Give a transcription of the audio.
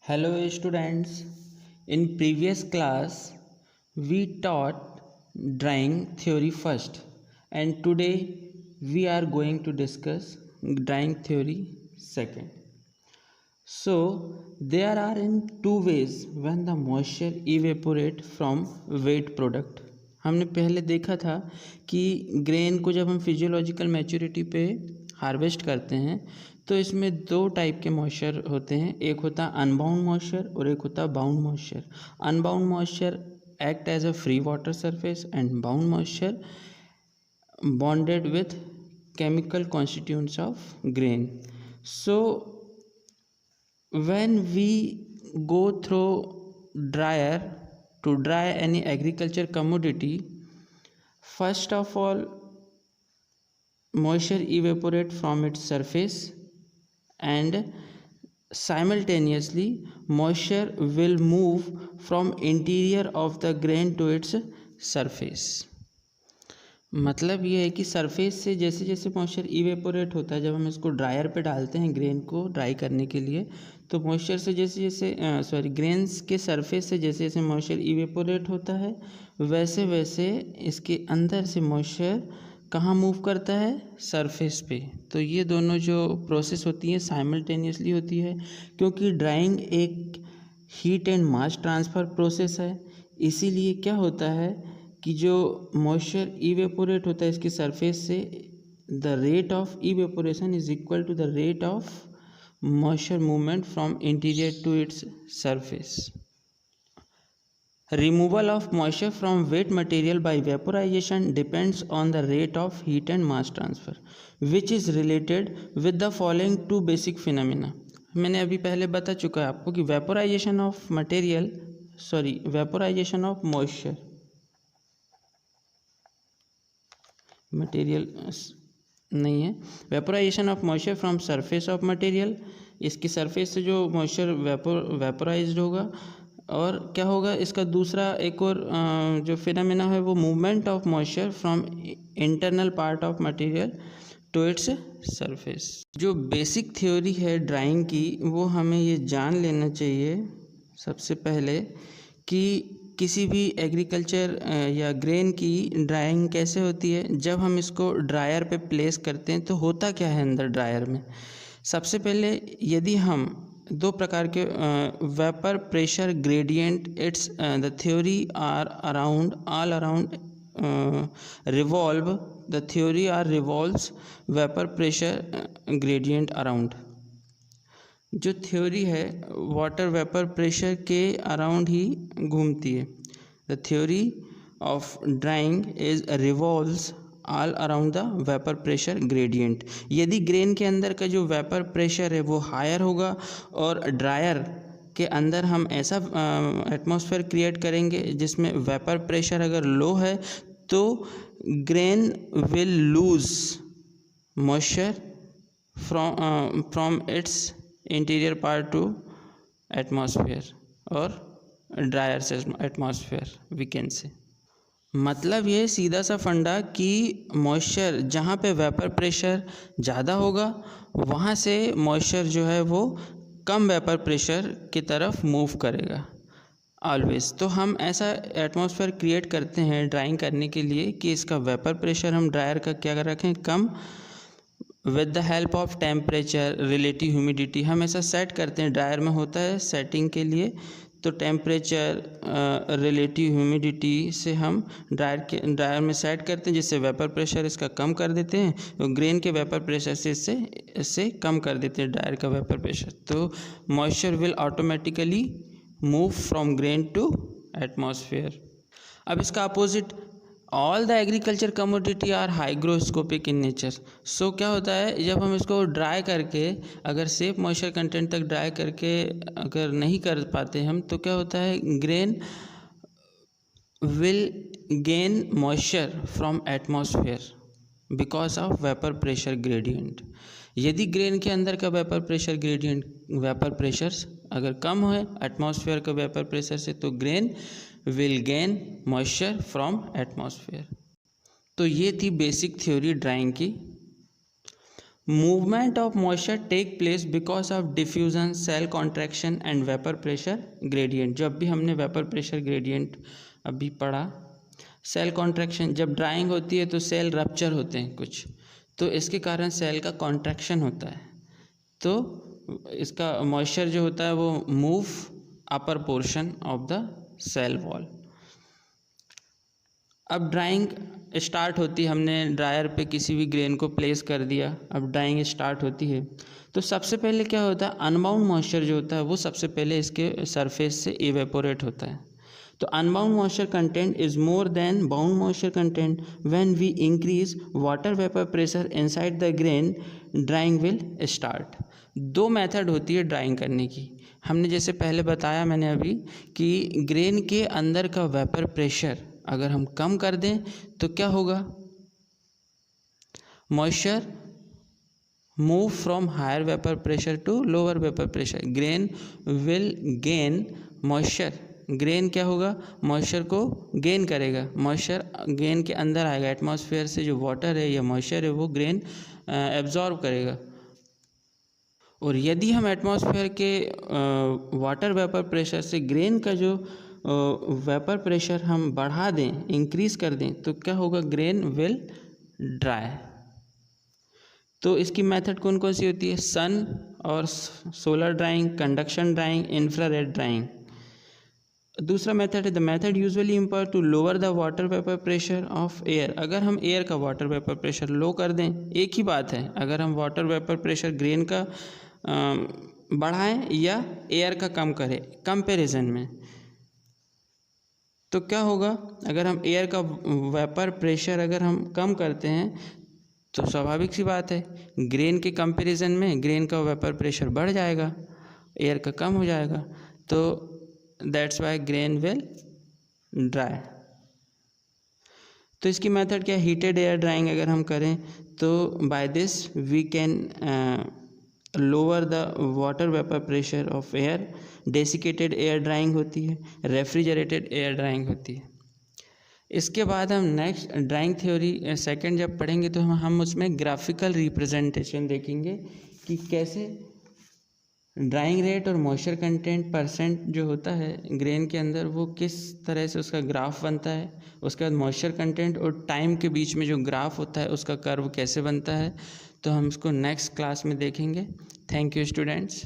Hello students, in previous class we taught drawing theory first and today we are going to discuss drawing theory second. So there are in two ways when the moisture evaporate from wet product. हमने पहले देखा था कि grain को जब हम physiological maturity पे harvest करते हैं तो इसमें दो टाइप के मॉइस्चर होते हैं, एक होता है अनबाउंड मॉइस्चर और एक होता है bound moisture. Unbound moisture act as a free water surface and bound moisture bonded with chemical constituents of grain. So when we go through dryer to dry any agriculture commodity, first of all moisture evaporate from its surface and simultaneously moisture will move from interior of the grain to its surface. मतलब ये है कि surface से जैसे जैसे moisture evaporate होता है, जब हम इसको ड्रायर पे डालते हैं ग्रेन को ड्राई करने के लिए, तो मॉइस्चर से जैसे जैसे ग्रेन्स के सरफेस से जैसे जैसे मॉइस्चर इवेपोरेट होता है वैसे वैसे इसके अंदर से मॉइस्चर कहाँ मूव करता है, सरफेस पे। तो ये दोनों जो प्रोसेस होती हैं साइमल्टेनियसली होती है, क्योंकि ड्राइंग एक heat and mass transfer process है। इसीलिए क्या होता है कि जो मॉइस्चर इवेपोरेट होता है इसकी सरफेस से, the rate of evaporation is equal to the rate of moisture movement from interior to its surface. Removal of moisture from wet material by vaporization depends on the rate of heat and mass transfer which is related with the following two basic phenomena. मैंने अभी पहले बता चुका है आपको कि vaporisation of moisture material नहीं है, vaporisation of moisture from surface of material, इसकी सरफेस से जो मॉइस्चर वेपोराइज्ड होगा। और क्या होगा इसका दूसरा एक और जो फिनोमेना है वो movement of moisture from internal part of material to its surface. जो बेसिक थ्योरी है ड्राइंग की वो हमें ये जान लेना चाहिए सबसे पहले कि किसी भी एग्रीकल्चर या ग्रेन की ड्राइंग कैसे होती है। जब हम इसको ड्रायर पे प्लेस करते हैं तो होता क्या है अंदर ड्रायर में। सबसे पहले यदि हम दो प्रकार के vapour pressure gradient, it's the theory are around all around revolve the theory are revolves vapour pressure gradient around. जो थ्योरी है वाटर वेपर प्रेशर के अराउंड ही घूमती है। The theory of drying is revolves all around the vapour pressure gradient. यदि grain के अंदर का जो वेपर प्रेशर है वो हायर होगा और ड्रायर के अंदर हम ऐसा एटमॉस्फेयर क्रिएट करेंगे जिसमें वेपर प्रेशर अगर लो है तो grain will lose moisture from its interior part two atmosphere और ड्रायर से एटमॉस्फेयर वी कैन से। मतलब ये सीधा सा फंडा कि मॉइस्चर जहाँ पे वेपर प्रेशर ज़्यादा होगा वहाँ से मॉइस्चर जो है वो कम वेपर प्रेशर की तरफ मूव करेगा ऑलवेज। तो हम ऐसा एटमॉस्फेयर क्रिएट करते हैं ड्राइंग करने के लिए कि इसका वेपर प्रेशर हम ड्रायर का क्या रखें, कम। With the help of temperature relative humidity हम ऐसा सेट करते हैं, ड्रायर में होता है सेटिंग के लिए। तो टेम्परेचर रिलेटिव ह्यूमिडिटी से हम ड्रायर में सेट करते हैं जिससे वेपर प्रेशर इसका कम कर देते हैं, तो ग्रेन के वेपर प्रेशर से इससे कम कर देते हैं ड्रायर का वेपर प्रेशर। तो moisture will automatically move from grain to atmosphere. अब इसका opposite, all the agriculture commodity are hygroscopic in nature. So क्या होता है जब हम इसको ड्राई करके अगर सेफ मॉइस्चर कंटेंट तक ड्राई करके अगर नहीं कर पाते हम तो क्या होता है, grain will gain moisture from atmosphere because of vapour pressure gradient. यदि ग्रेन के अंदर का vapour pressure gradient, vapour pressure अगर कम है एटमॉस्फेयर का वेपर प्रेशर से, तो grain will gain moisture from atmosphere. तो ये थी बेसिक थ्योरी ड्राइंग की। Movement of moisture take place because of diffusion, cell contraction and vapour pressure gradient. जब भी हमने वेपर प्रेशर ग्रेडियंट अभी पढ़ा, सेल कॉन्ट्रैक्शन, जब ड्राइंग होती है तो सेल रप्चर होते हैं कुछ, तो इसके कारण सेल का कॉन्ट्रैक्शन होता है, तो इसका मॉइस्चर जो होता है वो move upper portion of the cell wall. अब ड्राइंग स्टार्ट होती है, हमने ड्रायर पे किसी भी ग्रेन को प्लेस कर दिया, अब ड्राइंग स्टार्ट होती है, तो सबसे पहले क्या होता है, अनबाउंड मॉइस्चर जो होता है वो सबसे पहले इसके सरफेस से इवेपोरेट होता है। तो unbound moisture content is more than bound moisture content. When we increase water vapour pressure inside the grain, drying will start. दो मेथड होती है ड्राइंग करने की। हमने जैसे पहले बताया मैंने अभी कि ग्रेन के अंदर का वेपर प्रेशर अगर हम कम कर दें तो क्या होगा, moisture move from higher vapour pressure to lower vapour pressure, grain will gain moisture. Grain क्या होगा, मॉइस्चर को गेन करेगा, मॉइस्चर गेन के अंदर आएगा, एटमॉस्फेयर से जो वाटर है या मॉइस्चर है वो ग्रेन एब्जॉर्ब करेगा। और यदि हम एटमॉस्फेयर के वाटर वेपर प्रेशर से ग्रेन का जो वेपर प्रेशर हम बढ़ा दें, इंक्रीज कर दें, तो क्या होगा, ग्रेन विल ड्राई। तो इसकी मेथड कौन कौन सी होती है, सन और solar drying, conduction drying, infrared drying. दूसरा मेथड है the method usually employed to lower the water vapour pressure of air. अगर हम एयर का वाटर वेपर प्रेशर लो कर दें, एक ही बात है, अगर हम वाटर वेपर प्रेशर ग्रेन का बढ़ाएं या एयर का कम करें कंपैरिजन में, तो क्या होगा, अगर हम एयर का वेपर प्रेशर अगर हम कम करते हैं तो स्वाभाविक सी बात है ग्रेन के कंपैरिजन में ग्रेन का वेपर प्रेशर बढ़ जाएगा, एयर का कम हो जाएगा, तो that's why grain will dry. तो इसकी मेथड क्या, हीटेड एयर ड्राइंग अगर हम करें तो by this we can lower the water vapour pressure of air. Desiccated air drying होती है, रेफ्रिजरेटेड एयर ड्राइंग होती है। इसके बाद हम नेक्स्ट ड्राइंग थ्योरी सेकंड जब पढ़ेंगे तो हम उसमें ग्राफिकल रिप्रेजेंटेशन देखेंगे कि कैसे ड्राइंग रेट और मॉइस्चर कंटेंट परसेंट जो होता है ग्रेन के अंदर वो किस तरह से उसका ग्राफ बनता है, उसके बाद मॉइस्चर कंटेंट और टाइम के बीच में जो ग्राफ होता है उसका कर्व कैसे बनता है, तो हम इसको नेक्स्ट क्लास में देखेंगे। Thank you students.